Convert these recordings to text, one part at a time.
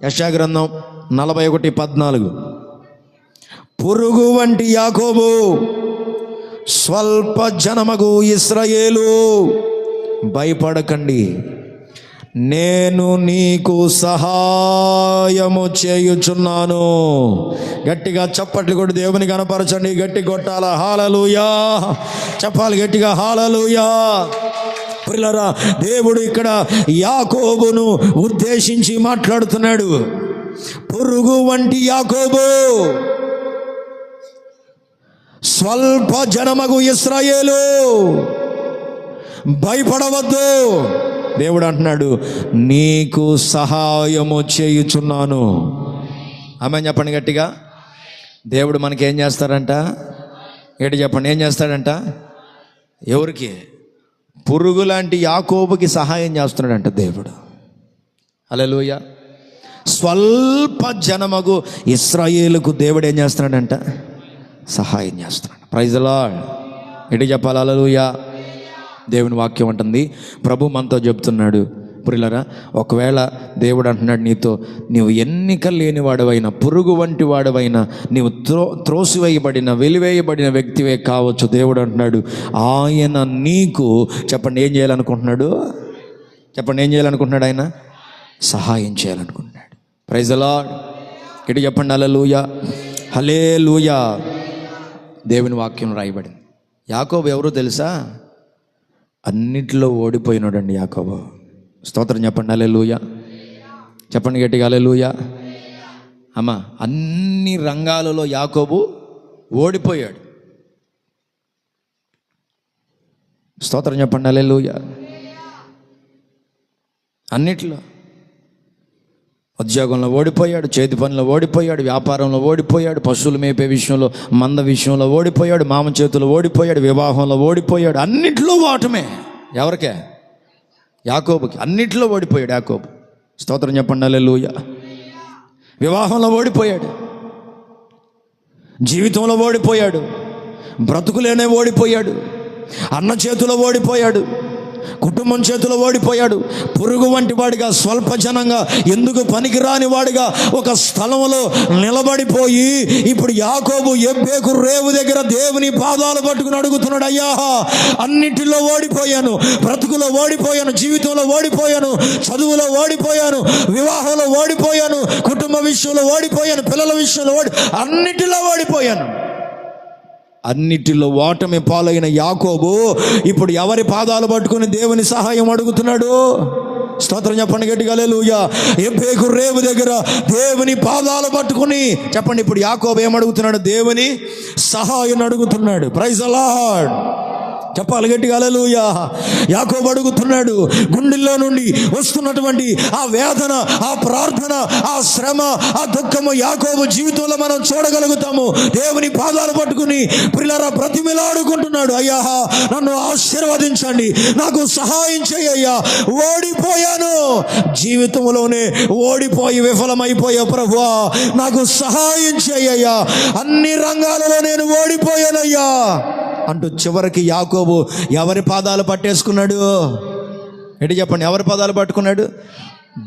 యెషయా గ్రంథం 41:14. పురుగు వంటి యాకోబు, స్వల్ప జనమగు ఇశ్రాయేలు, భయపడకండి, నేను నీకు సహాయము చేయుచున్నాను. గట్టిగా చప్పట్లు కొట్టి దేవుని కనపరచండి. గట్టి కొట్టాల. హల్లెలూయా చెప్పాలి గట్టిగా. హల్లెలూయా. ప్రియులారా, దేవుడు ఇక్కడ యాకోబును ఉద్దేశించి మాట్లాడుతున్నాడు. పురుగు వంటి యాకోబు, స్వల్ప జనమగు ఇశ్రాయేలు, భయపడవద్దు. దేవుడు అంటున్నాడు, నీకు సహాయము చేయుచున్నాను. ఆమె చెప్పండి గట్టిగా. దేవుడు మనకి ఏం చేస్తాడంట? ఏంటి చెప్పండి, ఏం చేస్తాడంట? ఎవరికి? పురుగు లాంటి యాకోబుకి సహాయం చేస్తున్నాడంట దేవుడు. హల్లెలూయా. స్వల్ప జనమగు ఇశ్రాయేలుకు దేవుడు ఏం చేస్తున్నాడంట? సహాయం చేస్తున్నాడు. Praise the Lord. ఏంటి చెప్పాలి? హల్లెలూయా. దేవుని వాక్యం అంటుంది, ప్రభు మనతో చెప్తున్నాడు, ప్రియులారా, ఒకవేళ దేవుడు అంటున్నాడు నీతో, నీవు ఎన్నిక లేని వాడవైనా, పురుగు వంటి వాడవైనా, నీవు త్రోసివేయబడిన, వెలివేయబడిన వ్యక్తివే కావచ్చు. దేవుడు అంటున్నాడు, ఆయన నీకు చెప్పండి ఏం చేయాలనుకుంటున్నాడు? చెప్పండి ఏం చేయాలనుకుంటున్నాడు? ఆయన సహాయం చేయాలనుకుంటున్నాడు. Praise the lord. ఇటు చెప్పండి. హల్లెలూయా, హల్లెలూయా. దేవుని వాక్యం రాయబడింది. యాకోబు ఎవరో తెలుసా? అన్నిట్లో ఓడిపోయినాడండి యాకోబు. స్తోత్రం చెప్పండి. హల్లెలూయా చెప్పండి గట్టిగా. హల్లెలూయా. అమ్మా, అన్ని రంగాలలో యాకోబు ఓడిపోయాడు. స్తోత్రం చెప్పండి. హల్లెలూయా. అన్నిట్లో, ఉద్యోగంలో ఓడిపోయాడు, చేతి పనిలో ఓడిపోయాడు, వ్యాపారంలో ఓడిపోయాడు, పశువులు మేపే విషయంలో, మంద విషయంలో ఓడిపోయాడు, మామ చేతులు ఓడిపోయాడు, వివాహంలో ఓడిపోయాడు. అన్నిట్లో ఓటమే. ఎవరికే? యాకోబుకి. అన్నిట్లో ఓడిపోయాడు యాకోబు. స్తోత్రం చెప్పండి. హల్లెలూయా. వివాహంలో ఓడిపోయాడు, జీవితంలో ఓడిపోయాడు, బ్రతుకులేనే ఓడిపోయాడు, అన్న చేతిలో ఓడిపోయాడు, కుటుంబం చేతిలో ఓడిపోయాడు. పురుగు వంటి వాడిగా, స్వల్పజనంగా, ఎందుకు పనికిరాని వాడిగా ఒక స్థలంలో నిలబడిపోయి ఇప్పుడు యాకోబు ఎబ్బేకు రేవు దగ్గర దేవుని పాదాలు పట్టుకుని అడుగుతున్నాడు, అయ్యా అన్నిటిలో ఓడిపోయాను, బ్రతుకులో ఓడిపోయాను, జీవితంలో ఓడిపోయాను, చదువులో ఓడిపోయాను, వివాహంలో ఓడిపోయాను, కుటుంబ విషయంలో ఓడిపోయాను, పిల్లల విషయంలో అన్నిటిలో ఓడిపోయాను. అన్నిటిలో ఓటమి పాలైన యాకోబు ఇప్పుడు ఎవరి పాదాలు పట్టుకుని దేవుని సహాయం అడుగుతున్నాడు? స్తోత్రం చెప్పండి గట్టిగా. హల్లెలూయా. ఎబ్బేకు రేవు దగ్గర దేవుని పాదాలు పట్టుకుని చెప్పండి. ఇప్పుడు యాకోబు ఏమడుగుతున్నాడు? దేవుని సహాయం అడుగుతున్నాడు. ప్రైజ్ ది లార్డ్ చెప్పాలి గట్టిగా. హల్లెలూయా. యాకోబు అడుగుతున్నాడు. గుండెల్లో నుండి వస్తున్నటువంటి ఆ వేదన, ఆ ప్రార్థన, ఆ శ్రమ, ఆ దుఃఖము యాకోబు జీవితంలో మనం చూడగలుగుతాము. దేవుని పాదాలు పట్టుకుని ప్రియులారా బ్రతిమిలాడుకుంటున్నాడు, అయ్యా నన్ను ఆశీర్వదించండి, నాకు సహాయం చేయ్యా, ఓడిపోయాను, జీవితంలోనే ఓడిపోయి విఫలమైపోయా ప్రభువా, నాకు సహాయం చేయ్యా, అన్ని రంగాలలో నేను ఓడిపోయానయ్యా అంటూ చివరికి యాకోబు ఎవరి పాదాలు పట్టేసుకున్నాడు? ఏంటి చెప్పండి, ఎవరి పాదాలు పట్టుకున్నాడు?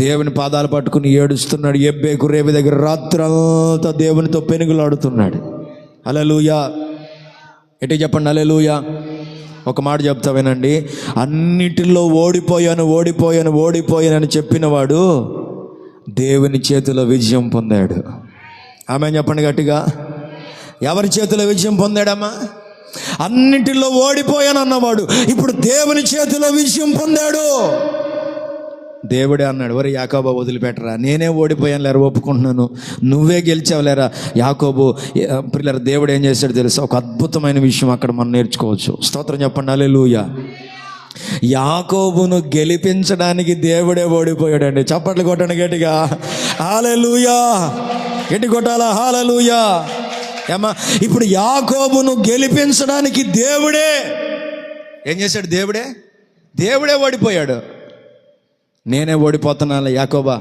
దేవుని పాదాలు పట్టుకుని ఏడుస్తున్నాడు. ఎబ్బేకు రేవు దగ్గర రాత్రంతా దేవునితో పెనుగులాడుతున్నాడు. హల్లెలూయా. ఏంటి చెప్పండి. హల్లెలూయా. ఒక మాట చెప్తా వినండి. అన్నిటిలో ఓడిపోయాను ఓడిపోయాను ఓడిపోయాను అని చెప్పినవాడు దేవుని చేతిలో విజయం పొందాడు. ఆమె చెప్పండి గట్టిగా. ఎవరి చేతిలో విజయం పొందాడమ్మా? అన్నిటిలో ఓడిపోయాను అన్నవాడు ఇప్పుడు దేవుని చేతిలో విజయం పొందాడు. దేవుడే అన్నాడు, ఒరే యాకోబు వదిలిపెట్టరా, నేనే ఓడిపోయాను లేరా, ఒప్పుకుంటున్నాను, నువ్వే గెలిచావు లేరా. యాకోబు పిల్లలు దేవుడు ఏం చేశాడు తెలుసా? ఒక అద్భుతమైన విషయం అక్కడ మనం నేర్చుకోవచ్చు. స్తోత్రం చెప్పండి. హల్లెలూయా. యాకోబును గెలిపించడానికి దేవుడే ఓడిపోయాడండి. చప్పట్లు కొట్టండి గట్టిగా. హల్లెలూయా. గట్టి కొట్టాలా? హల్లెలూయా. ఏమా, ఇప్పుడు యాకోబును గెలిపించడానికి దేవుడే ఏం చేశాడు? దేవుడే ఓడిపోయాడు. నేనే ఓడిపోతున్నాను యాకోబా,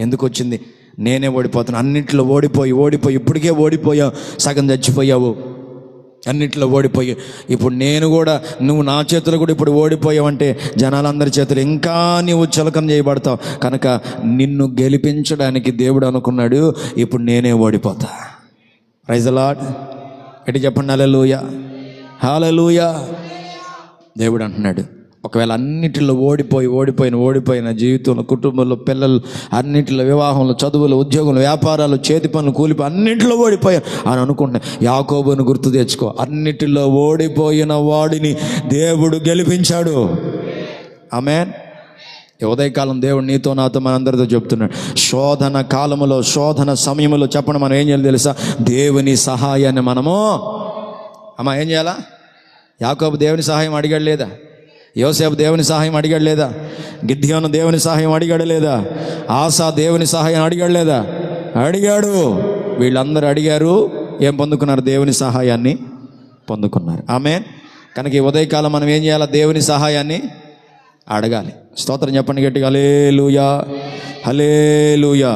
ఎందుకు వచ్చింది? నేనే ఓడిపోతున్నాను. అన్నింటిలో ఓడిపోయి ఇప్పటికే ఓడిపోయావు, సగం చచ్చిపోయావు. అన్నిట్లో ఓడిపోయి ఇప్పుడు నేను కూడా, నువ్వు నా చేతులు కూడా ఇప్పుడు ఓడిపోయావంటే జనాలందరి చేతులు ఇంకా నీవు చులకన చేయబడతావు. కనుక నిన్ను గెలిపించడానికి దేవుడు అనుకున్నాడు, ఇప్పుడు నేనే ఓడిపోతా. Praise the lord. ఎట్టి చెప్పండి, హల్లెలూయా, హల్లెలూయా. దేవుడు అంటున్నాడు, ఒకవేళ అన్నిటిలో ఓడిపోయిన జీవితంలో, కుటుంబంలో, పిల్లలు, అన్నిటిలో, వివాహంలో, చదువులు, ఉద్యోగంలో, వ్యాపారాలు, చేతి పనులు, కూలిపో, అన్నింటిలో ఓడిపోయా అని అనుకుంటున్నా. యాకోబును గుర్తు తెచ్చుకో. అన్నిటిలో ఓడిపోయిన వాడిని దేవుడు గెలిపించాడు. ఆమేన్. ఉదయకాలం దేవుడు నీతో నాతో మనందరితో చెప్తున్నాడు, శోధన కాలములో, శోధన సమయంలో చెప్పండి మనం ఏం చేయాలి తెలుసా? దేవుని సహాయాన్ని మనము ఏం చేయాలా? యాకోబు దేవుని సహాయం అడిగాడు లేదా? యోసేపు దేవుని సహాయం అడిగాడు లేదా? గిద్యోను దేవుని సహాయం అడిగాడు లేదా? ఆసా దేవుని సహాయం అడిగాడు లేదా? అడిగాడు. వీళ్ళందరూ అడిగారు, ఏం పొందుకున్నారు? దేవుని సహాయాన్ని పొందుకున్నారు. ఆమేన్. కనుక ఈ ఉదయకాలం మనం ఏం చేయాలి? దేవుని సహాయాన్ని అడగాలి. స్తోత్రం చెప్పండి గట్టిగా, హల్లెలూయా, హల్లెలూయా.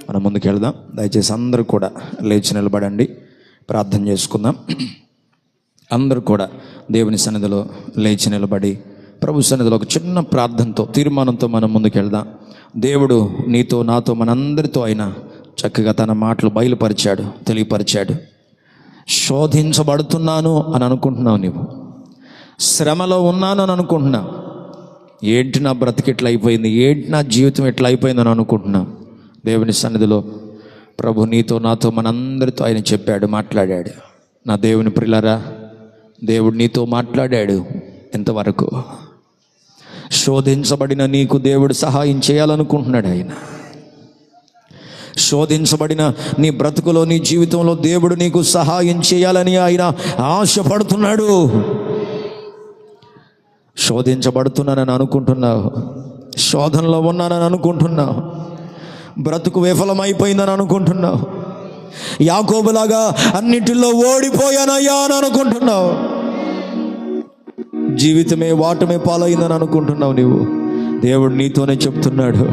మనం ముందుకు వెళ్దాం. దయచేసి అందరూ కూడా లేచి నిలబడండి, ప్రార్థన చేసుకుందాం. అందరూ కూడా దేవుని సన్నిధిలో లేచి నిలబడి ప్రభు సన్నిధిలో ఒక చిన్న ప్రార్థనతో, తీర్మానంతో మనం ముందుకు వెళ్దాం. దేవుడు నీతో నాతో మనందరితో అయినా చక్కగా తన మాటలు బయలుపరిచాడు, తెలియపరిచాడు. శోధించబడుతున్నాను అని అనుకుంటున్నావు, నీవు శ్రమలో ఉన్నాను అని అనుకుంటున్నావు. ఏంటి నా బ్రతికి ఎట్లా అయిపోయింది, ఏంటి నా జీవితం ఎట్లా అయిపోయిందని అనుకుంటున్నావు. దేవుని సన్నిధిలో ప్రభు నీతో నాతో మనందరితో ఆయన చెప్పాడు, మాట్లాడాడు. నా దేవుని ప్రియులారా, దేవుడు నీతో మాట్లాడాడు. ఎంతవరకు శోధించబడిన నీకు దేవుడు సహాయం చేయాలనుకుంటున్నాడు. ఆయన శోధించబడిన నీ బ్రతుకులో, నీ జీవితంలో దేవుడు నీకు సహాయం చేయాలని ఆయన ఆశపడుతున్నాడు. శోధించబడుతున్నానని అనుకుంటున్నావు, శోధనలో ఉన్నానని అనుకుంటున్నావు, బ్రతుకు విఫలమైపోయిందని అనుకుంటున్నావు, యాకోబులాగా అన్నిటిలో ఓడిపోయానయ్యా అని అనుకుంటున్నావు, జీవితమే వాటమే పాలైందని అనుకుంటున్నావు. నీవు దేవుడు నీతోనే చెప్తున్నాడు,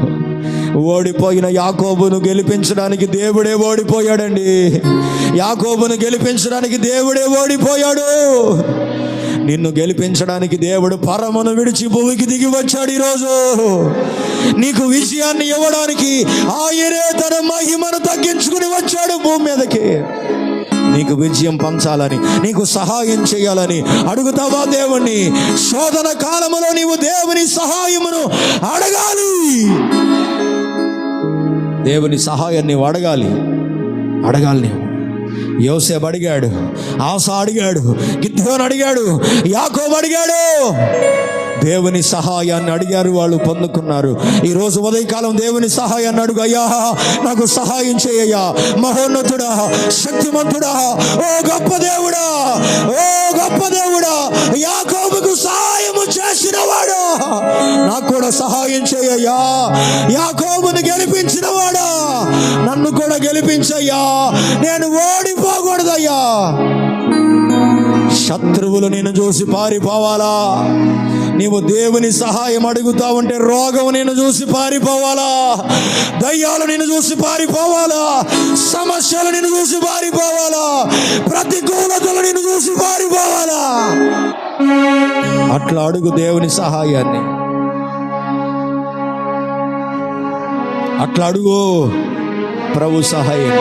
ఓడిపోయిన యాకోబును గెలిపించడానికి దేవుడే ఓడిపోయాడండి. యాకోబును గెలిపించడానికి దేవుడే ఓడిపోయాడు. నిన్ను గెలిపించడానికి దేవుడు పరమును విడిచి భూమికి దిగి వచ్చాడు. ఈరోజు నీకు విజయాన్ని ఇవ్వడానికి ఆయనే తన మహిమను తగ్గించుకుని వచ్చాడు భూమి మీదకి. నీకు విజయం పంచాలని, నీకు సహాయం చేయాలని అడుగుతావా దేవుణ్ణి? శోధన కాలములో నీవు దేవుని సహాయమును అడగాలి. దేవుని సహాయాన్ని నీవు అడగాలి నీవు. యోసేపు అడిగాడు, ఆసా అడిగాడు, గిద్యోను అడిగాడు, యాకోబు అడిగాడు. దేవుని సహాయాన్ని అడిగారు, వాళ్ళు పొందుకున్నారు. ఈరోజు ఉదయకాలం దేవుని సహాయాన్ని అడుగు. అయ్యా నాకు సహాయం చేయయ్యా, మహోన్నతుడా, శక్తిమంతుడా, ఓ గొప్ప దేవుడా, ఓ గొప్ప దేవుడా, యాకోబుకు సహాయము చేసినవాడు నాకు కూడా సహాయం చేయయ్యా. యాకోబును గెలిపించిన వాడా నన్ను కూడా గెలిపించయ్యా. నేను ఓడిపోకూడదయ్యా. శత్రువులు నిన్ను చూసి పారిపోవాలా? నీవు దేవుని సహాయం అడుగుతా ఉంటే రోగం నిన్ను చూసి పారిపోవాలా? దయ్యాలు నిన్ను చూసి పారిపోవాలా? సమస్యలు నిన్ను చూసి పారిపోవాలా? ప్రతికూలతలు నిన్ను చూసి పారిపోవాలా? అట్లా అడుగు దేవుని సహాయాన్ని, అట్లా అడుగు ప్రభు సహాయం.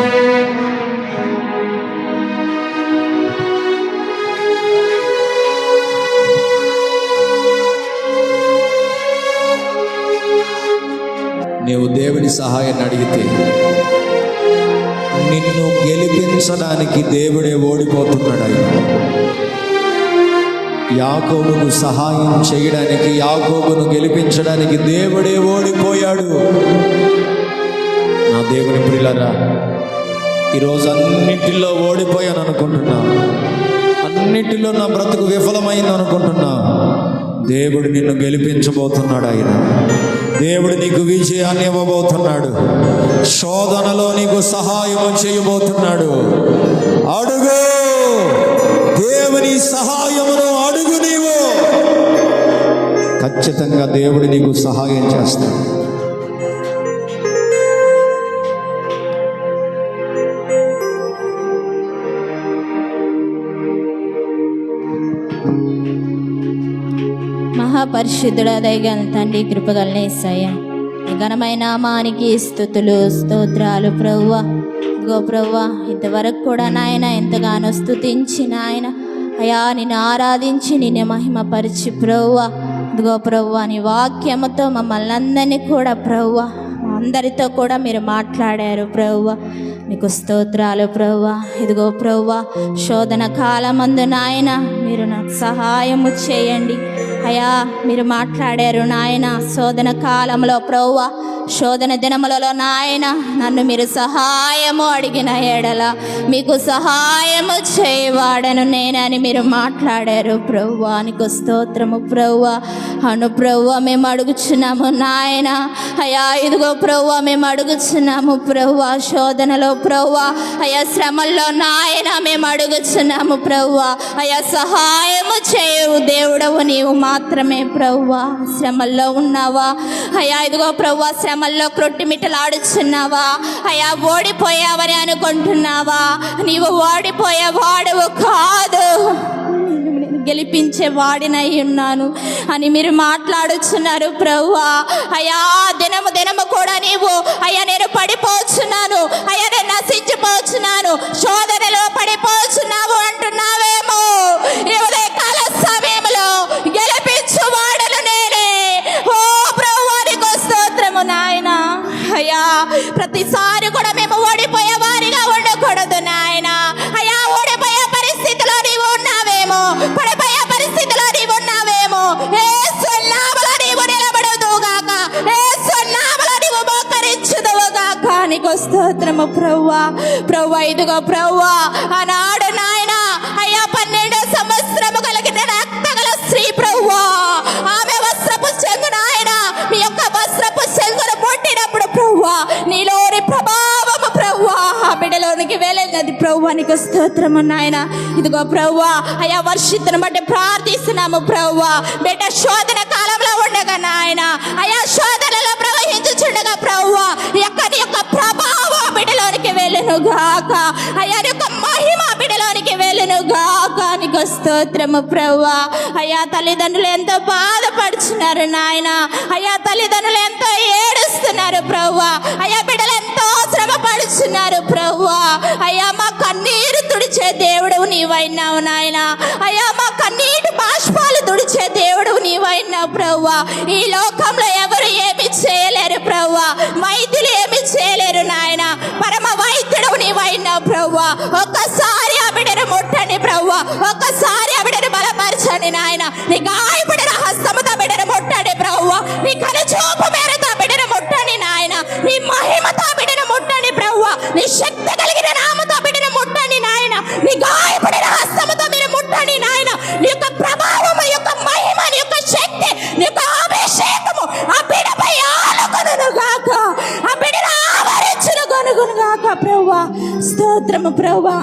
నీవు దేవుని సహాయాన్ని అడిగితే నిన్ను గెలిపించడానికి దేవుడే ఓడిపోతున్నాడు. ఆయన యాకోబును సహాయం చేయడానికి, యాకోబును గెలిపించడానికి దేవుడే ఓడిపోయాడు. నా దేవుని ప్రియులారా, ఈరోజు అన్నిటిలో ఓడిపోయాను అనుకుంటున్నా, అన్నిటిలో నా బ్రతుకు విఫలమైంది అనుకుంటున్నా. దేవుడు నిన్ను గెలిపించబోతున్నాడు. ఆయన దేవుడు నీకు విజయాన్ని ఇవ్వబోతున్నాడు. శోధనలో నీకు సహాయం చేయబోతున్నాడు. అడుగు, దేవుని సహాయమును అడుగు. నీవు ఖచ్చితంగా దేవుడు నీకు సహాయం చేస్తాడు. మహాపరిశుద్ధుడా దయగల తండ్రి, కృపగల యేసయ్యా, నీ ఘనమైన నామానికి స్తుతులు స్తోత్రాలు ప్రభువా. ఇదిగో ప్రభువా, ఇంతవరకు కూడా నాయన ఎంతగానో స్తుతించి నాయన అయా నిన్ను ఆరాధించి నిన్ను మహిమపరిచి ప్రభువా, ఇదిగో ప్రభువా నీ వాక్యముతో మమ్మల్ని అందరినీ కూడా ప్రభువా అందరితో కూడా మీరు మాట్లాడారు ప్రభువా. మీకు స్తోత్రాలు ప్రభువా. ఇదిగో ప్రభువా, శోధన కాలమందు నాయన మీరు నాకు సహాయము చేయండి అయా. మీరు మాట్లాడారు నాయన, శోధన కాలంలో ప్రభువా, శోధన దినములలో నాయన నన్ను మీరు సహాయము అడిగిన ఎడల మీకు సహాయము చేయవాడను నేనని మీరు మాట్లాడారు ప్రభువా. నీకు స్తోత్రము ప్రభువా. అను ప్రభువా, మేము అడుగుచున్నాము నాయన అయా. ఇదిగో ప్రభువా, మేము అడుగుచున్నాము ప్రభువా, శోధనలో ప్రభువా అయా, శ్రమల్లో నాయన మేము అడుగుచున్నాము ప్రభువా అయా. సహాయము చేయవు దేవుడవు నీవు మాత్రమే ప్రభువా. శ్రమల్లో ఉన్నావా అయా? ఇదిగో ప్రభువా, శ్రమల్లో క్రొట్టిమిట్టలాడుచున్నావా అయా? ఓడిపోయావని అనుకుంటున్నావా? నీవు ఓడిపోయేవాడవు కాదు, గెలిపించే వాడినై ఉన్నాను అని మీరు మాట్లాడుచున్నారు ప్రభువా అయా. దినము దినము కూడా నీవు అయ్యా నేను పడిపోచున్నాను అయ్యా, నేను నశించిపోచున్నాను, శోధనలో పడిపోచున్నావు అంటున్నావేమో. ఈ ఉదయకాల సమయంలో గెలిపించు వాడను నేనే. ఓ ప్రభువా, నీకు స్తోత్రము నాయన అయ్యా. ప్రతిసారి కూడా మేము ఓడిపోయే వారిగా ఉండకూడదు నాయన అయ్యా. ఓడిపోయే పరిస్థితిలో నీవు ఉన్నావేమో, పడిపోయే పరిస్థితిలో నీవు ఉన్నావేమో. యేసు నామములో నీవు నిలబడుదువుగాక, యేసు నామములో నీవు మోకరించుదువుగాక. నీకు స్తోత్రము ప్రభువా. ప్రభువా, ఇదిగో ప్రభువా, ఆనాడు నాయన అయ్యా 12 సంవత్సరము కలిగిన రక్తగల స్త్రీ ప్రభువా, ఆమె వస్త్రపు చెంగు నాయన మీ యొక్క వస్త్రపు చెంగును ముట్టినప్పుడు ప్రభువా నీలోని ప్రభావము ప్రభువా ఆ బిడ్డలోనికి వెళ్ళినది ప్రభువా. నీకు స్తోత్రము నాయన. ఇదిగో ప్రభువా అయా, వర్షిత్తును బట్టి ప్రార్థిస్తున్నాము ప్రభువా. బిడ్డ శోధన కాలంలో ఉండగా నాయన అయా, శోధనలో ప్రవహించుచుండగా ప్రభువా నీ యొక్క ప్రభావం బిడ్డలోనికి వెళ్ళును గాక అయా. నీ యొక్క మహిమ బిడ్డలోనికి వెళ్ళును గాక. నీకు స్తోత్రము ప్రభువా అయా. తల్లిదండ్రులు ఎంతో బాధపడుచున్నారు నాయన అయా, తల్లిదండ్రులు ఎంతో ఏడుస్తున్నారు ప్రభువా అయా. బిడ్డలు ఎంతో శ్రమ పడుచున్నారు ప్రభువా అయా. మా కన్నీరు తుడిచే దేవుడు నీవైనావు నాయన అయా. మా కన్నీటి బాష్పాలు తుడిచే దేవుడు నీవైనావు ప్రభువా. ఈ లోకంలో ఎవరు ఏమి చేయలేరు ప్రభువా, వైద్యులు ఏమి చేయలేరు నాయన. పరమ వైద్యుడు నీవైనావు ప్రభువా. ఒక్కసారి ఆ బిడ్డను ముట్టండి ప్రభువా, ఒక్కసారి ఆ బిడ్డను బలపరచండి నాయన. నీ గాయపడిన హస్తముతో బిడ్డను ముట్టండి ప్రభువా. నీ కనుచూపు మేరతో బిడ్డను ముట్టండి నాయన. నీ మహిమతో బిడ్డను ముట్టండి ప్రభువా. నీ శక్తి కలిగిన నామతో బిడ్డను ముట్టండి నాయన. నీ గాయపడిన హస్తముతో మీరు ముట్టండి నాయన. నీ యొక్క ప్రభావము, నీ యొక్క మహిమ, నీ యొక్క శక్తి, నీ యొక్క అభిషేకము ఆ బిడ్డపై ఆలుకొనును గాక, ఆ బిడ్డను ఆవరించును కొనుగొను గాక ప్రభువా. స్తోత్రము ప్రభువా.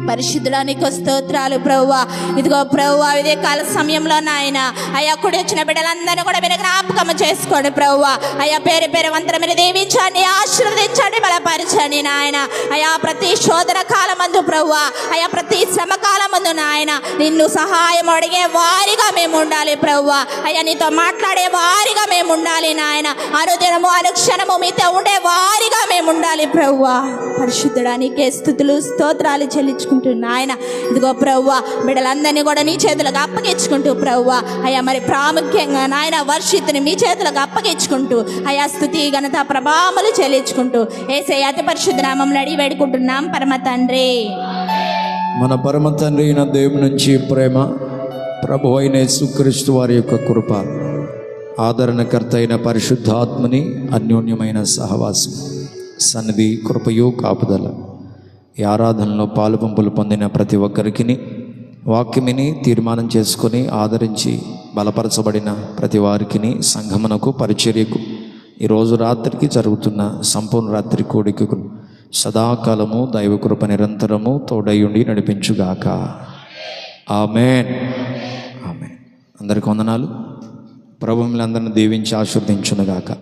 పరిశుద్ధుడా నీకు స్తోత్రాలు ప్రభువా. ఇదిగో ప్రభువా, ఇదే కాల సమయంలో నాయన అయ్యా కూడి వచ్చిన బిడ్డలందరినీ కూడా మీరు జ్ఞాపకం చేసుకోండి ప్రభువా అయ్యా. పేరు పేరు వంతన మీరు దీవించండి, ఆశీర్వదించండి, బలపరచండి నాయన అయ్యా. ప్రతి శోధన కాలమందు ప్రభువా అయ్యా, ప్రతి శ్రమ కాలమందు నాయన నిన్ను సహాయం అడిగే వారిగా మేము ఉండాలి ప్రభువా అయ్యా. నీతో మాట్లాడే వారిగా మేము ఉండాలి నాయన. అనుదినము అనుక్షణము మీతో ఉండే వారిగా మేము ఉండాలి ప్రభువా. పరిశుద్ధుడా నీకే స్తుతులు స్తోత్రాలు చెల్లించుకుంటూ నాయన. ఇదిగో ప్రభువా, బిడ్డలందరినీ కూడా నీ చేతులకు అప్పగించుకుంటూ ప్రభువా అయ్యా, మరి ప్రాముఖ్యంగా నాయన వర్షిత్తుని మీ చేతులకు అప్పగించుకుంటూ అయ్యా, స్తుతి ఘనత ప్రభావములు చెల్లించుకుంటూ యేసయ్య అతి పరిశుద్ధ నామమున అడిగి వేడుకుంటున్నాం పరమ తండ్రి. మన పరమ తండ్రి అయిన దేవుని నుంచి ప్రేమ, ప్రభు అయిన యేసుక్రీస్తు వారి యొక్క కృప, ఆదరణకర్త అయిన పరిశుద్ధాత్మని అన్యోన్యమైన సహవాసం, సన్నిధి, కృపయు కాపుదల ఈ ఆరాధనలో పాలుపంపులు పొందిన ప్రతి ఒక్కరికి, వాక్యమిని తీర్మానం చేసుకొని ఆదరించి బలపరచబడిన ప్రతి వారికి, సంఘమునకు, పరిచర్యకు, ఈరోజు రాత్రికి జరుగుతున్న సంపూర్ణ రాత్రి కోడికకు సదాకాలము దైవకృప నిరంతరము తోడయుండి నడిపించుగాక. ఆమేన్, ఆమేన్. అందరికీ వందనాలు. ప్రభు మిమ్మల్ని అందరిని దీవించి ఆశీర్వదించునుగాక.